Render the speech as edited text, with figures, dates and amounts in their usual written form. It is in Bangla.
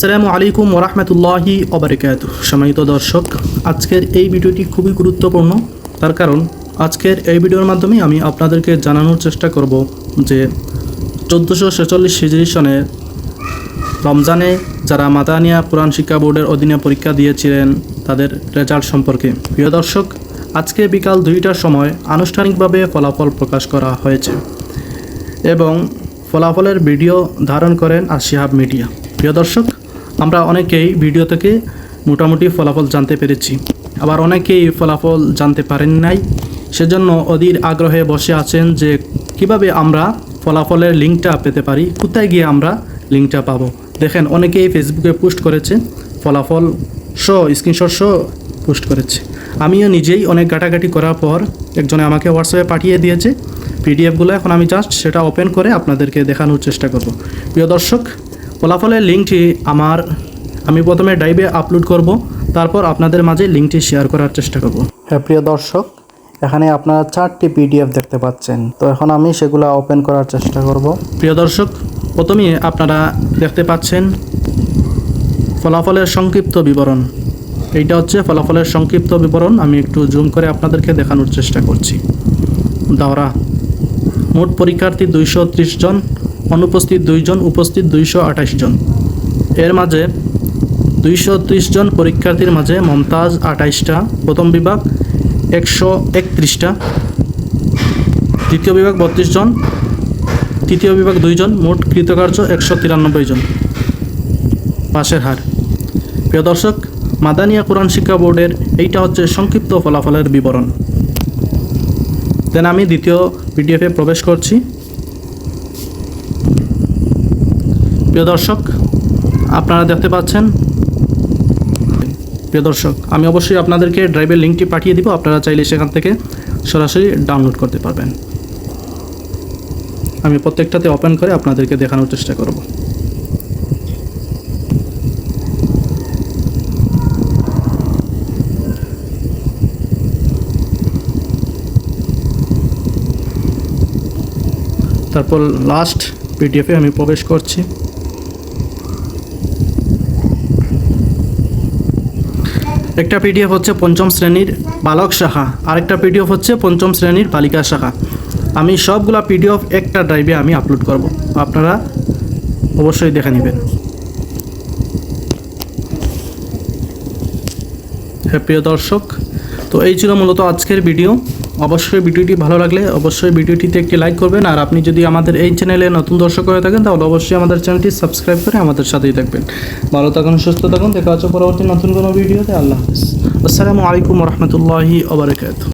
আসসালামু আলাইকুম ওরহমতুল্লাহি ওবারাকাতুহু। সম্মানিত দর্শক, আজকের এই ভিডিওটি খুবই গুরুত্বপূর্ণ। তার কারণ আজকের এই ভিডিওর মাধ্যমে আমি আপনাদেরকে জানানোর চেষ্টা করব যে 1446 হিজরি সনে রমজানে যারা মাদানিয়া কোরআন শিক্ষা বোর্ডের অধীনে পরীক্ষা দিয়েছিলেন তাদের রেজাল্ট সম্পর্কে। প্রিয় দর্শক, আজকে বিকাল 2টার সময় আনুষ্ঠানিকভাবে ফলাফল প্রকাশ করা হয়েছে এবং ফলাফলের ভিডিও ধারণ করেন আসিহাব মিডিয়া। প্রিয় দর্শক, আমরা অনেকেই ভিডিও থেকে মোটামুটি ফলাফল জানতে পেরেছি, আবার অনেকেই ফলাফল জানতে পারেন নাই। সেজন্য অধীর আগ্রহে বসে আছেন যে কিভাবে আমরা ফলাফলের লিঙ্কটা পেতে পারি, কোথায় গিয়ে আমরা লিঙ্কটা পাবো। দেখেন, অনেকেই ফেসবুকে পোস্ট করেছে, ফলাফল স্ক্রিনশট পোস্ট করেছে। আমিও নিজেই অনেক ঘাটাঘাটি করার পর একজনে আমাকে হোয়াটসঅ্যাপে পাঠিয়ে দিয়েছে পিডিএফগুলো। এখন আমি জাস্ট সেটা ওপেন করে আপনাদেরকে দেখানোর চেষ্টা করব। প্রিয় দর্শক, ফলাফলের লিঙ্কটি আমি প্রথমে ড্রাইভে আপলোড করব, তারপর আপনাদের মাঝে লিঙ্কটি শেয়ার করার চেষ্টা করব। হ্যাঁ প্রিয় দর্শক, এখানে আপনারা 4টি পিডিএফ দেখতে পাচ্ছেন, তো এখন আমি সেগুলো ওপেন করার চেষ্টা করব। প্রিয় দর্শক, প্রথমে আপনারা দেখতে পাচ্ছেন ফলাফলের সংক্ষিপ্ত বিবরণ। এইটা হচ্ছে ফলাফলের সংক্ষিপ্ত বিবরণ। আমি একটু জুম করে আপনাদেরকে দেখানোর চেষ্টা করছি। দাওরা মোট পরীক্ষার্থী 230 জন, অনুপস্থিত 2 জন, উপস্থিত 228 জন। এর মাঝে 230 জন পরীক্ষার্থীর মাঝে মমতাজ 28টা, প্রথম বিভাগ 131টা, দ্বিতীয় বিভাগ 32 জন, তৃতীয় বিভাগ 2 জন, মোট কৃতকার্য 193 জন। পাশের হার। প্রিয় দর্শক, মাদানিয়া কোরআন শিক্ষা বোর্ডের এইটা হচ্ছে সংক্ষিপ্ত ফলাফলের বিবরণ। দেন আমি দ্বিতীয় পিডিএফে প্রবেশ করছি। প্রিয় দর্শক, আপনারা দেখতে পাচ্ছেন। প্রিয় দর্শক, আমি অবশ্যই আপনাদেরকে ড্রাইভের লিঙ্কটি পাঠিয়ে দিব, আপনারা চাইলে সেখান থেকে সরাসরি ডাউনলোড করতে পারবেন। আমি প্রত্যেকটাতে ওপেন করে আপনাদেরকে দেখানোর চেষ্টা করব। তারপর লাস্ট পিডিএফে আমি প্রবেশ করছি। একটা পিডিএফ হচ্ছে 5ম শ্রেণীর বালক শাখা, আরেকটা পিডিএফ হচ্ছে 5ম শ্রেণীর বালিকা শাখা। আমি সবগুলা পিডিএফ একটা ড্রাইভে আমি আপলোড করব, আপনারা অবশ্যই দেখে নেবেন। হ্যাঁ প্রিয় দর্শক, তো এই ছিল মূলত আজকের ভিডিও। অবশ্যই ভিডিওটি ভালো লাগলে অবশ্যই ভিডিওটিতে একটি লাইক করবেন, আর আপনি যদি আমাদের এই চ্যানেলে নতুন দর্শক হয়ে থাকেন তাহলে অবশ্যই আমাদের চ্যানেলটি সাবস্ক্রাইব করে আমাদের সাথেই থাকবেন। ভালো থাকুন, সুস্থ থাকুন, দেখা হচ্ছে পরবর্তী নতুন কোনো ভিডিওতে। আল্লাহ হাফেজ। আসসালামু আলাইকুম ওরহমতুল্লাহি ওবারাকাতুহু।